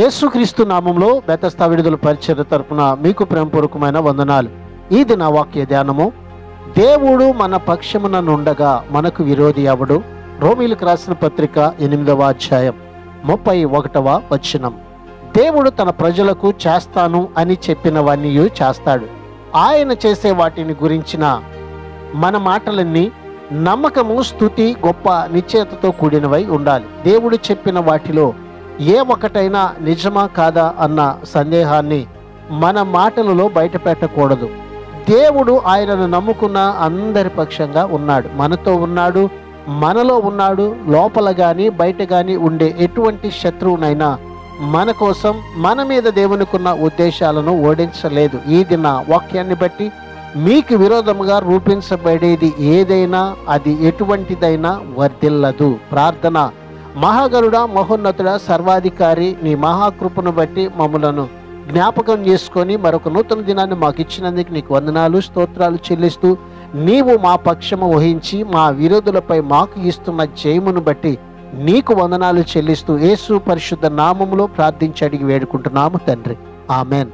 యేసుక్రీస్తు నామంలో బెతస్తా విడుదల పరిచర్య తరపున మీకు ప్రేమపూర్వకమైన వందనాలు. ఈ దిన వాక్య ధ్యానము, దేవుడు మన పక్షమున నుండగా మనకు విరోధి ఎవడు? రోమీలకు రాసిన పత్రిక 8వ అధ్యాయం 31వ వచనం. దేవుడు తన ప్రజలకు చేస్తాను అని చెప్పినవన్నీ చేస్తాడు. ఆయన చేసే వాటిని గురించిన మన మాటలన్నీ నమ్మకము, స్తుతి, గొప్ప నిశ్చయతతో కూడినవై ఉండాలి. దేవుడు చెప్పిన వాటిలో ఏ ఒకటైనా నిజమా కాదా అన్న సందేహాన్ని మన మాటలలో బయట పెట్టకూడదు. దేవుడు ఆయనను నమ్ముకున్న అందరి పక్షంగా ఉన్నాడు, మనతో ఉన్నాడు, మనలో ఉన్నాడు. లోపల కానీ బయట కానీ ఉండే ఎటువంటి శత్రువునైనా మన కోసం, మన మీద దేవునికున్న ఉద్దేశాలను ఓడించలేదు. ఈ దిన వాక్యాన్ని బట్టి మీకు విరోధముగా రూపించబడేది ఏదైనా, అది ఎటువంటిదైనా వర్ధిల్లదు. ప్రార్థన. మహాగరుడ, మహోన్నతుడ, సర్వాధికారి, నీ మహాకృపను బట్టి మమ్మలను జ్ఞాపకం చేసుకొని మరొక నూతన దినాన్ని మాకు ఇచ్చినందుకు నీకు వందనాలు, స్తోత్రాలు చెల్లిస్తూ, నీవు మా పక్షము వహించి మా విరోధులపై మాకు ఇస్తున్న జయమును బట్టి నీకు వందనాలు చెల్లిస్తూ యేసు పరిశుద్ధ నామములో ప్రార్థించి అడిగి వేడుకుంటున్నాము తండ్రి. ఆమెన్.